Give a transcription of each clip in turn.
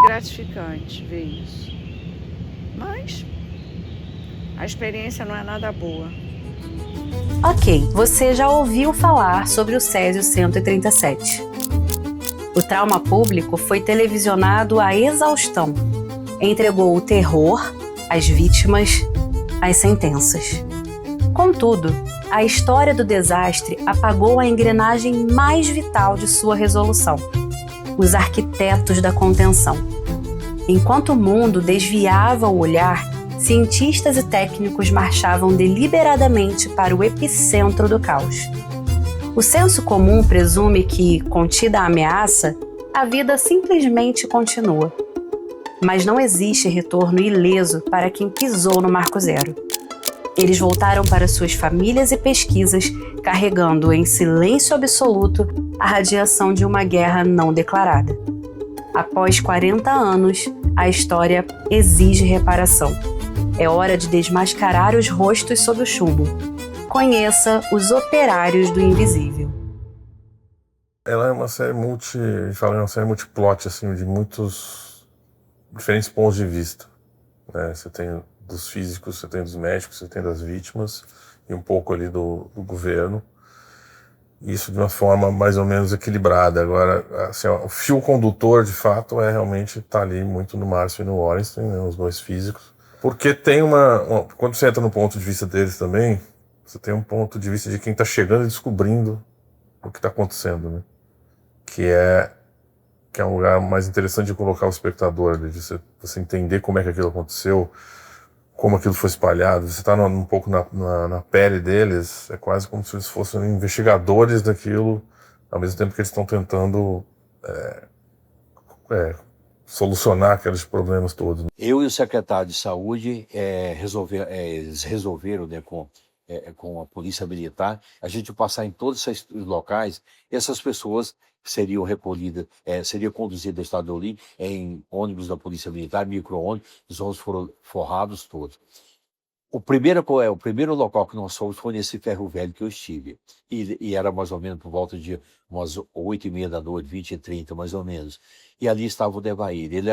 gratificante ver isso. Mas a experiência não é nada boa. Ok, você já ouviu falar sobre o Césio 137. O trauma público foi televisionado à exaustão. Entregou o terror, as vítimas, as sentenças. Contudo, a história do desastre apagou a engrenagem mais vital de sua resolução: os arquitetos da contenção. Enquanto o mundo desviava o olhar, cientistas e técnicos marchavam deliberadamente para o epicentro do caos. O senso comum presume que, contida a ameaça, a vida simplesmente continua. Mas não existe retorno ileso para quem pisou no marco zero. Eles voltaram para suas famílias e pesquisas, carregando em silêncio absoluto a radiação de uma guerra não declarada. Após 40 anos, a história exige reparação. É hora de desmascarar os rostos sob o chumbo. Conheça Os Operários do Invisível. Ela é uma série multiplot, assim, de muitos diferentes pontos de vista, né? Você tem dos físicos, você tem dos médicos, você tem das vítimas e um pouco ali do governo. Isso de uma forma mais ou menos equilibrada. Agora, assim, ó, o fio condutor, de fato, realmente tá ali muito no Márcio e no Wallenstein, né, os dois físicos. Porque tem quando você entra no ponto de vista deles também, você tem um ponto de vista de quem tá chegando e descobrindo o que tá acontecendo, né? Que é um lugar mais interessante de colocar o espectador ali, de você entender como é que aquilo aconteceu, como aquilo foi espalhado. Você está um pouco na pele deles, é quase como se eles fossem investigadores daquilo, ao mesmo tempo que eles estão tentando solucionar aqueles problemas todos. Eu e o secretário de Saúde eles resolveram, né, com a Polícia Militar, a gente passar em todos esses locais, essas pessoas seriam recolhidas, seriam conduzidas ao Estado Olímpico em ônibus da Polícia Militar, micro-ônibus, os ônibus foram forrados todos. O primeiro local que nós fomos foi nesse ferro velho que eu estive. E era mais ou menos por volta de umas 8h30 da noite, 20h30 mais ou menos. E ali estava o Devair. Ele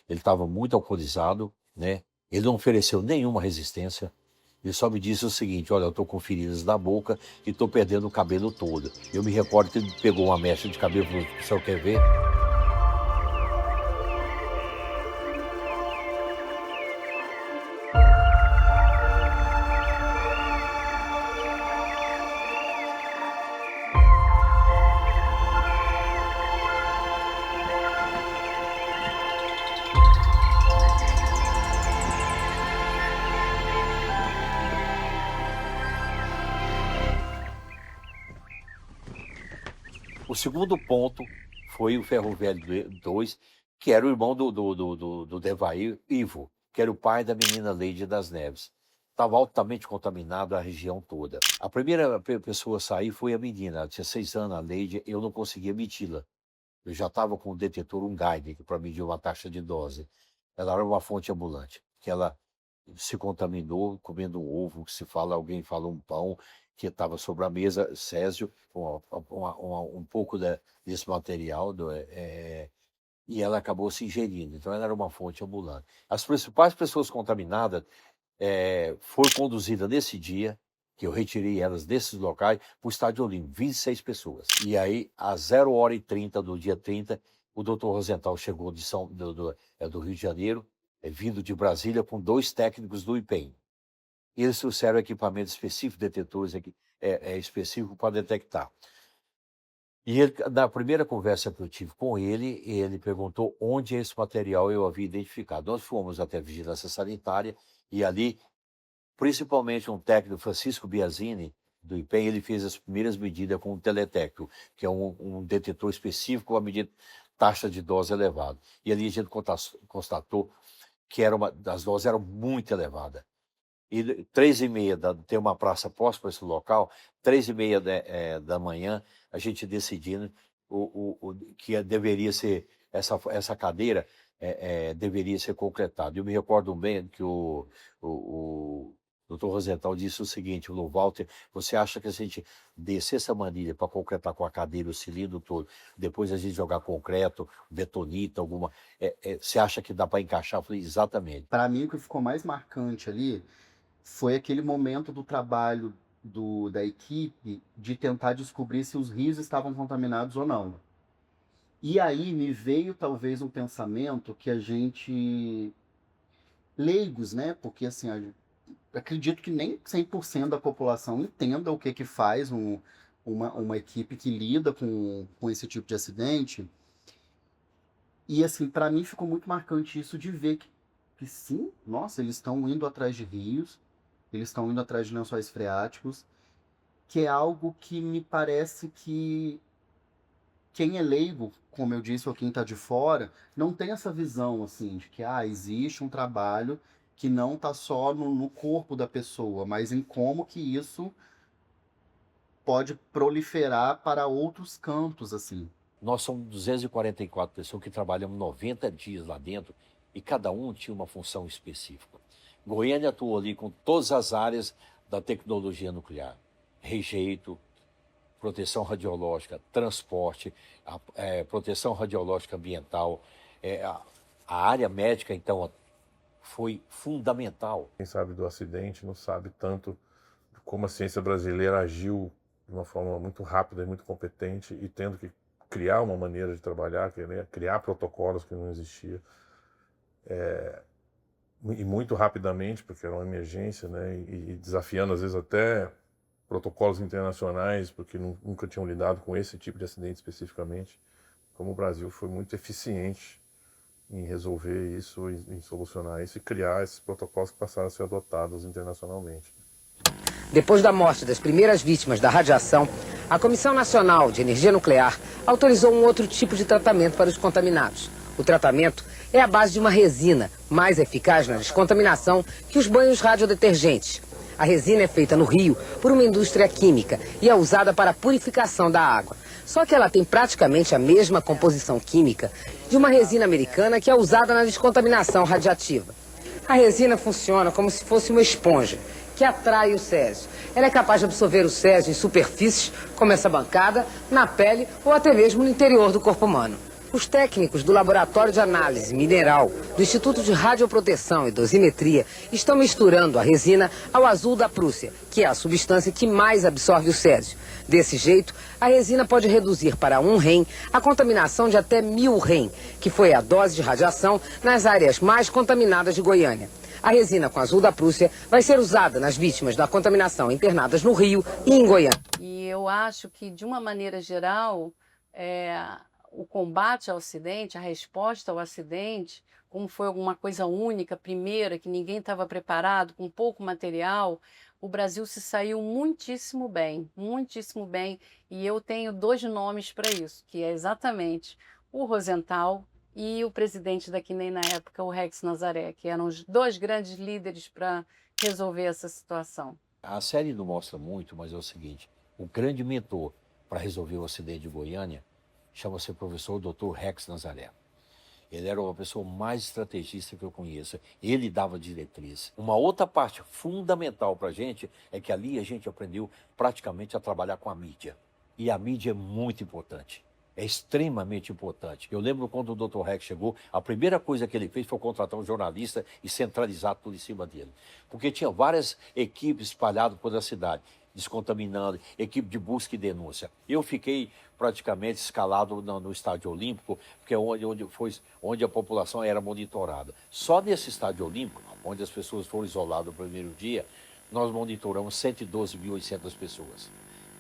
estava muito alcoolizado, né? Ele não ofereceu nenhuma resistência. Ele só me disse o seguinte: olha, eu estou com feridas na boca e estou perdendo o cabelo todo. Eu me recordo que ele pegou uma mecha de cabelo e falou: o senhor quer ver? O segundo ponto foi o Ferro Velho 2, que era o irmão do Devair, Ivo, que era o pai da menina Leide das Neves. Estava altamente contaminado a região toda. A primeira pessoa a sair foi a menina, ela tinha 6 anos, a Leide, eu não conseguia medi-la. Eu já estava com o detetor, um Geiger, para medir uma taxa de dose. Ela era uma fonte ambulante, que ela se contaminou comendo um ovo, que se fala, alguém fala um pão que estava sobre a mesa, Césio, um pouco desse material, e ela acabou se ingerindo. Então ela era uma fonte ambulante. As principais pessoas contaminadas foram conduzidas nesse dia, que eu retirei elas desses locais, para o Estádio Olímpico, 26 pessoas. E aí, às 0h30 do dia 30, o doutor Rosenthal chegou do Rio de Janeiro, vindo de Brasília, com 2 técnicos do IPEM. E eles trouxeram equipamento específico, detetores específicos para detectar. E na primeira conversa que eu tive com ele perguntou onde esse material eu havia identificado. Nós fomos até a Vigilância Sanitária e ali, principalmente um técnico, Francisco Biasini, do IPEM, ele fez as primeiras medidas com o teletécnico, que é um detetor específico a medir taxa de dose elevada. E ali a gente constatou que as doses eram muito elevadas. E 3h30, tem uma praça próxima a esse local, 3h30 da manhã, a gente decidindo que deveria ser, essa cadeira deveria ser concretada. Eu me recordo bem que o O Dr. Rosenthal disse o seguinte, falou, Walter, você acha que se a gente descer essa manilha para concretar com a cadeira o cilindro todo, depois a gente jogar concreto, betonita, alguma... você acha que dá para encaixar? Eu falei, exatamente. Para mim, o que ficou mais marcante ali foi aquele momento do trabalho da equipe de tentar descobrir se os rios estavam contaminados ou não. E aí me veio talvez um pensamento que a gente... leigos, né? Porque assim, acredito que nem 100% da população entenda o que faz uma equipe que lida com esse tipo de acidente. E assim, para mim ficou muito marcante isso de ver que sim, nossa, eles estão indo atrás de rios, eles estão indo atrás de lençóis freáticos, que é algo que me parece que quem é leigo, como eu disse, ou quem está de fora, não tem essa visão assim de que existe um trabalho que não está só no corpo da pessoa, mas em como que isso pode proliferar para outros campos, assim. Nós somos 244 pessoas que trabalhamos 90 dias lá dentro e cada um tinha uma função específica. Goiânia atuou ali com todas as áreas da tecnologia nuclear. Rejeito, proteção radiológica, transporte, proteção radiológica ambiental. A área médica, então, foi fundamental. Quem sabe do acidente não sabe tanto de como a ciência brasileira agiu de uma forma muito rápida e muito competente e tendo que criar uma maneira de trabalhar, criar protocolos que não existiam. E muito rapidamente, porque era uma emergência, né? E desafiando, às vezes, até protocolos internacionais, porque nunca tinham lidado com esse tipo de acidente especificamente. Como o Brasil foi muito eficiente em resolver isso, em solucionar isso e criar esses protocolos que passaram a ser adotados internacionalmente. Depois da morte das primeiras vítimas da radiação, a Comissão Nacional de Energia Nuclear autorizou um outro tipo de tratamento para os contaminados. O tratamento é à base de uma resina, mais eficaz na descontaminação que os banhos radiodetergentes. A resina é feita no Rio por uma indústria química e é usada para a purificação da água. Só que ela tem praticamente a mesma composição química de uma resina americana que é usada na descontaminação radiativa. A resina funciona como se fosse uma esponja que atrai o césio. Ela é capaz de absorver o césio em superfícies, como essa bancada, na pele ou até mesmo no interior do corpo humano. Os técnicos do Laboratório de Análise Mineral do Instituto de Radioproteção e Dosimetria estão misturando a resina ao azul da Prússia, que é a substância que mais absorve o césio. Desse jeito, a resina pode reduzir para 1 rem a contaminação de até 1000 rem, que foi a dose de radiação nas áreas mais contaminadas de Goiânia. A resina com azul da Prússia vai ser usada nas vítimas da contaminação internadas no Rio e em Goiânia. E eu acho que, de uma maneira geral, o combate ao acidente, a resposta ao acidente, como foi alguma coisa única, primeira, que ninguém estava preparado, com pouco material, o Brasil se saiu muitíssimo bem, e eu tenho 2 nomes para isso, que é exatamente o Rosenthal e o presidente da CNEM na época, o Rex Nazaré, que eram os 2 grandes líderes para resolver essa situação. A série não mostra muito, mas é o seguinte, o grande mentor para resolver o acidente de Goiânia chama-se o professor Dr. Rex Nazaré. Ele era uma pessoa mais estrategista que eu conheço. Ele dava diretriz. Uma outra parte fundamental para a gente é que ali a gente aprendeu praticamente a trabalhar com a mídia. E a mídia é muito importante. É extremamente importante. Eu lembro quando o Dr. Rex chegou, a primeira coisa que ele fez foi contratar um jornalista e centralizar tudo em cima dele. Porque tinha várias equipes espalhadas por a cidade, descontaminando, equipe de busca e denúncia. Eu fiquei praticamente escalado no Estádio Olímpico, porque é onde a população era monitorada. Só nesse Estádio Olímpico, onde as pessoas foram isoladas no primeiro dia, nós monitoramos 112.800 pessoas.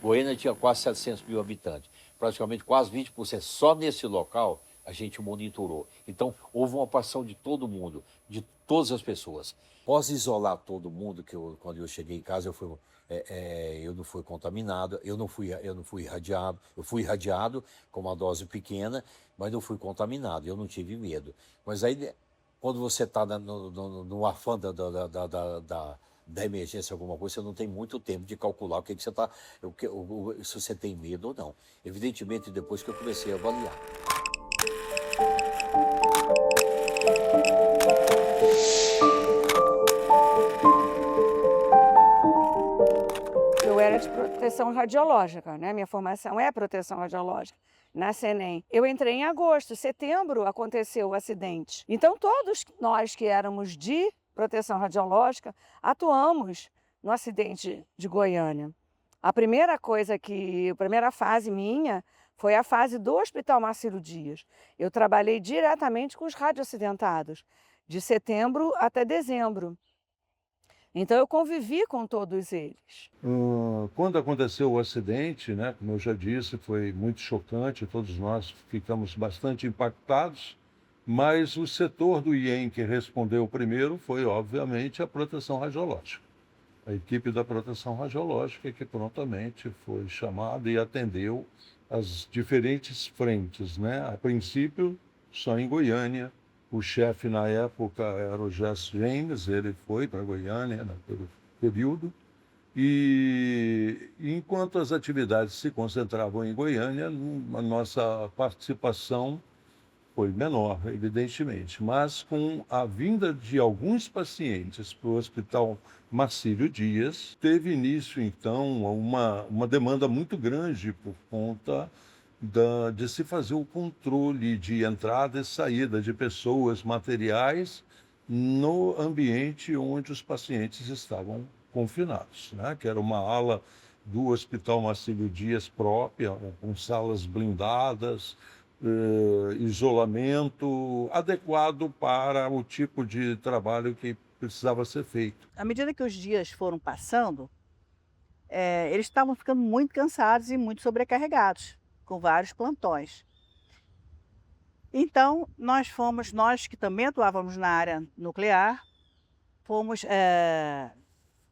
Goiânia tinha quase 700 mil habitantes, praticamente quase 20%. Só nesse local a gente monitorou. Então, houve uma participação de todo mundo, de todas as pessoas. Após isolar todo mundo, quando eu cheguei em casa, eu não fui contaminado, eu não fui irradiado. Eu fui irradiado com uma dose pequena, mas não fui contaminado, eu não tive medo. Mas aí, quando você está no afã da emergência, alguma coisa, você não tem muito tempo de calcular se você tem medo ou não. Evidentemente, depois que eu comecei a avaliar. proteção radiológica, né? Minha formação é proteção radiológica na CENEM. Eu entrei em agosto, setembro aconteceu o acidente. Então todos nós que éramos de proteção radiológica atuamos no acidente de Goiânia. A primeira fase minha foi a fase do Hospital Marcílio Dias. Eu trabalhei diretamente com os radioacidentados, de setembro até dezembro. Então eu convivi com todos eles. Quando aconteceu o acidente, né, como eu já disse, foi muito chocante, todos nós ficamos bastante impactados, mas o setor do IEM que respondeu primeiro foi, obviamente, a proteção radiológica. A equipe da proteção radiológica que prontamente foi chamada e atendeu as diferentes frentes, né? A princípio, só em Goiânia. O chefe na época era o Jess James, ele foi para Goiânia naquele período. E enquanto as atividades se concentravam em Goiânia, a nossa participação foi menor, evidentemente, mas com a vinda de alguns pacientes para o Hospital Marcílio Dias, teve início, então, uma demanda muito grande por conta de se fazer o controle de entrada e saída de pessoas, materiais, no ambiente onde os pacientes estavam confinados, né? Que era uma ala do Hospital Marcílio Dias própria, com salas blindadas, isolamento adequado para o tipo de trabalho que precisava ser feito. À medida que os dias foram passando, eles estavam ficando muito cansados e muito sobrecarregados, com vários plantões. Então, nós que também atuávamos na área nuclear, fomos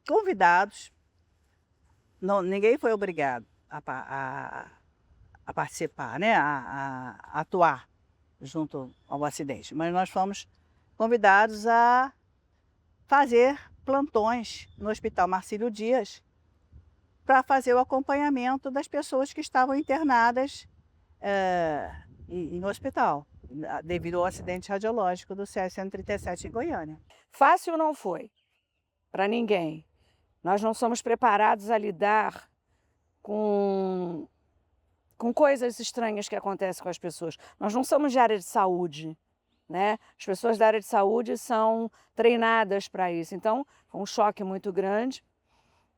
convidados, ninguém foi obrigado a participar, né, a atuar junto ao acidente, mas nós fomos convidados a fazer plantões no Hospital Marcílio Dias para fazer o acompanhamento das pessoas que estavam internadas no hospital, devido ao acidente radiológico do Césio-137 em Goiânia. Fácil não foi, para ninguém. Nós não somos preparados a lidar com coisas estranhas que acontecem com as pessoas. Nós não somos de área de saúde, né? As pessoas da área de saúde são treinadas para isso. Então, foi um choque muito grande.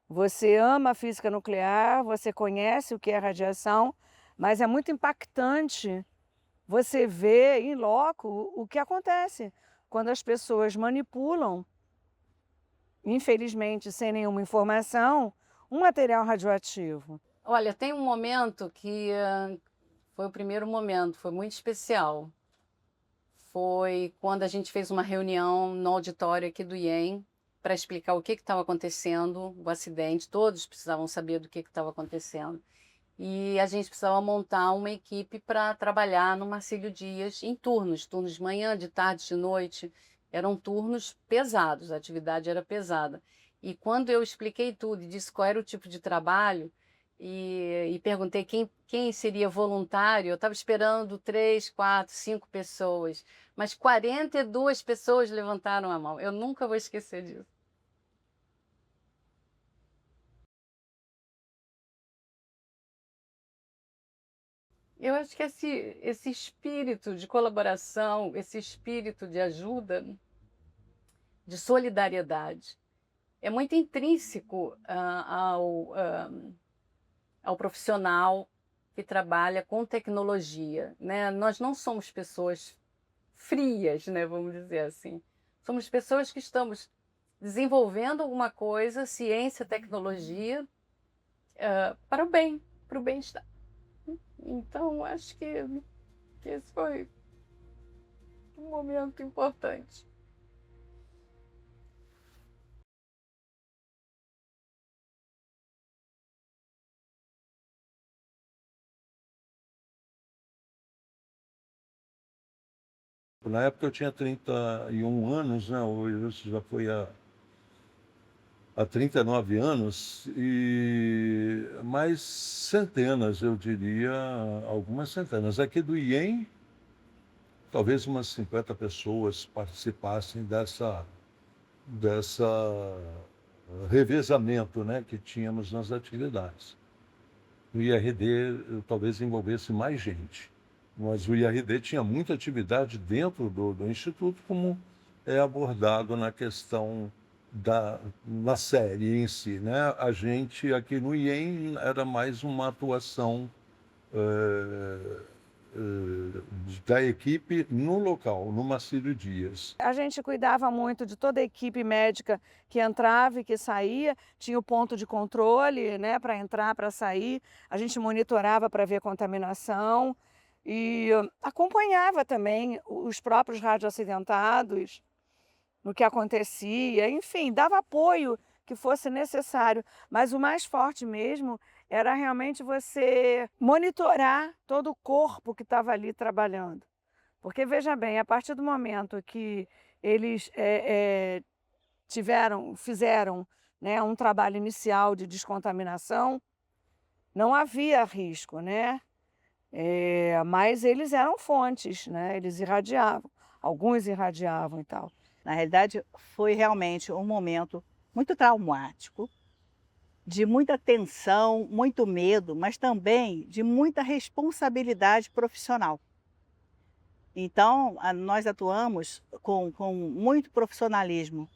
Você ama a física nuclear, você conhece o que é radiação, mas é muito impactante você ver em loco o que acontece quando as pessoas manipulam, infelizmente, sem nenhuma informação, um material radioativo. Olha, tem um momento que foi o primeiro momento, foi muito especial. Foi quando a gente fez uma reunião no auditório aqui do IEM para explicar o que estava acontecendo, o acidente, todos precisavam saber do que estava acontecendo. E a gente precisava montar uma equipe para trabalhar no Marcílio Dias em turnos de manhã, de tarde, de noite. Eram turnos pesados, a atividade era pesada. E quando eu expliquei tudo e disse qual era o tipo de trabalho, e perguntei quem seria voluntário, eu estava esperando 3, 4, 5 pessoas, mas 42 pessoas levantaram a mão. Eu nunca vou esquecer disso. Eu acho que esse espírito de colaboração, esse espírito de ajuda, de solidariedade, é muito intrínseco ao profissional que trabalha com tecnologia, né? Nós não somos pessoas frias, né, vamos dizer assim. Somos pessoas que estamos desenvolvendo alguma coisa, ciência, tecnologia, para o bem, para o bem-estar. Então, acho que esse foi um momento importante. Na época eu tinha 31 anos, né? Hoje isso já foi há 39 anos, e mais centenas, eu diria, algumas centenas. Aqui do IEM, talvez umas 50 pessoas participassem dessa revezamento, né, que tínhamos nas atividades. o IRD talvez envolvesse mais gente. Mas o IRD tinha muita atividade dentro do Instituto, como é abordado na questão na série em si, né? A gente aqui no IEM era mais uma atuação da equipe no local, no Marcílio Dias. A gente cuidava muito de toda a equipe médica que entrava e que saía, tinha o ponto de controle, né, para entrar, para sair, a gente monitorava para ver contaminação e acompanhava também os próprios radioacidentados no que acontecia, enfim, dava apoio que fosse necessário, mas o mais forte mesmo era realmente você monitorar todo o corpo que estava ali trabalhando. Porque, veja bem, a partir do momento que eles fizeram, né, um trabalho inicial de descontaminação, não havia risco, né? Mas eles eram fontes, né? Eles irradiavam, alguns irradiavam e tal. Na realidade, foi realmente um momento muito traumático, de muita tensão, muito medo, mas também de muita responsabilidade profissional. Então, nós atuamos com muito profissionalismo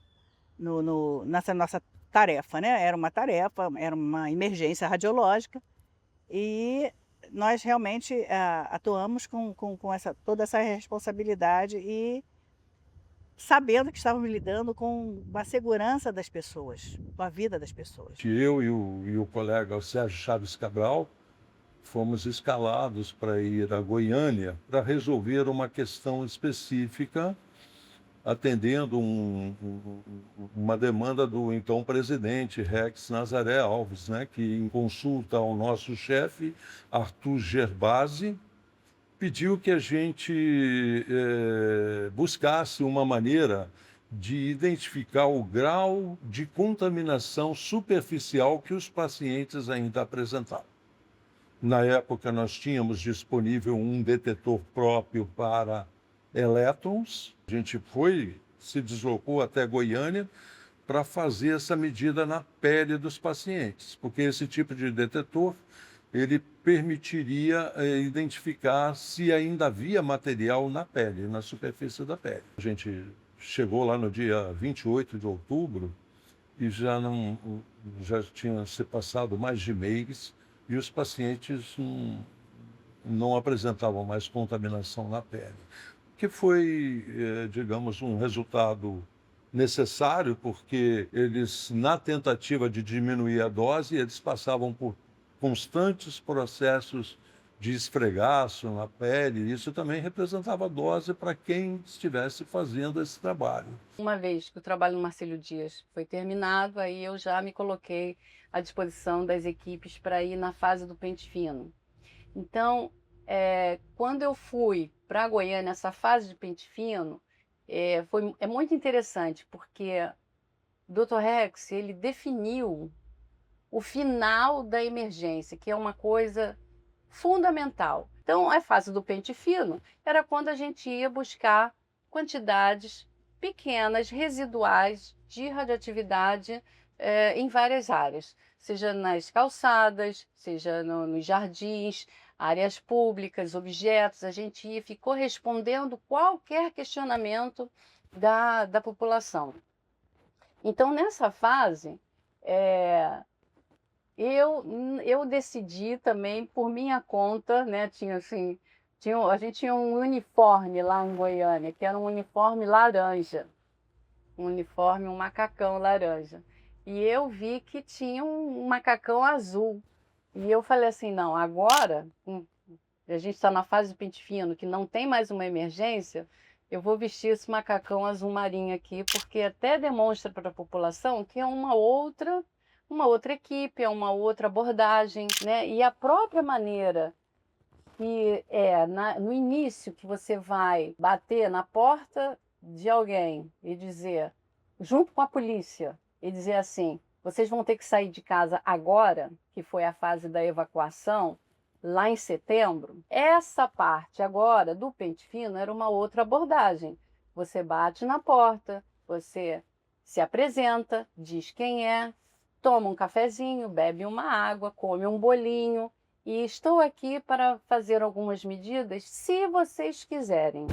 nessa nossa tarefa, né? Era uma tarefa, era uma emergência radiológica e nós realmente atuamos com toda essa responsabilidade e sabendo que estávamos lidando com a segurança das pessoas, com a vida das pessoas. Eu e o colega o Sérgio Chaves Cabral fomos escalados para ir a Goiânia para resolver uma questão específica, atendendo uma demanda do então presidente Rex Nazaré Alves, né, que em consulta ao nosso chefe, Arthur Gerbasi, pediu que a gente buscasse uma maneira de identificar o grau de contaminação superficial que os pacientes ainda apresentavam. Na época, nós tínhamos disponível um detetor próprio para elétrons. A gente se deslocou até Goiânia para fazer essa medida na pele dos pacientes, porque esse tipo de detetor ele permitiria identificar se ainda havia material na pele, na superfície da pele. A gente chegou lá no dia 28 de outubro e já tinha se passado mais de mês e os pacientes não apresentavam mais contaminação na pele, que foi, digamos, um resultado necessário, porque eles, na tentativa de diminuir a dose, eles passavam por constantes processos de esfregaço na pele. Isso também representava dose para quem estivesse fazendo esse trabalho. Uma vez que o trabalho no Marcílio Dias foi terminado, aí eu já me coloquei à disposição das equipes para ir na fase do pente fino. Então, quando eu fui para Goiânia, essa fase de pente fino, é muito interessante, porque o Dr. Rex, ele definiu o final da emergência, que é uma coisa fundamental. Então, a fase do pente fino era quando a gente ia buscar quantidades pequenas, residuais de radioatividade em várias áreas, seja nas calçadas, seja nos jardins, áreas públicas, objetos. A gente ia, ficou respondendo qualquer questionamento da população. Então, nessa fase, eu decidi também, por minha conta, né, a gente tinha um uniforme lá em Goiânia, que era um uniforme laranja, um macacão laranja. E eu vi que tinha um macacão azul. E eu falei assim, não, agora, a gente está na fase do pente fino, que não tem mais uma emergência, eu vou vestir esse macacão azul marinho aqui, porque até demonstra para a população que é uma outra equipe, é uma outra abordagem, né? E a própria maneira que no início que você vai bater na porta de alguém e dizer, junto com a polícia, e dizer assim, vocês vão ter que sair de casa agora, que foi a fase da evacuação, lá em setembro. Essa parte agora do pente fino era uma outra abordagem. Você bate na porta, você se apresenta, diz quem é, toma um cafezinho, bebe uma água, come um bolinho e estou aqui para fazer algumas medidas se vocês quiserem.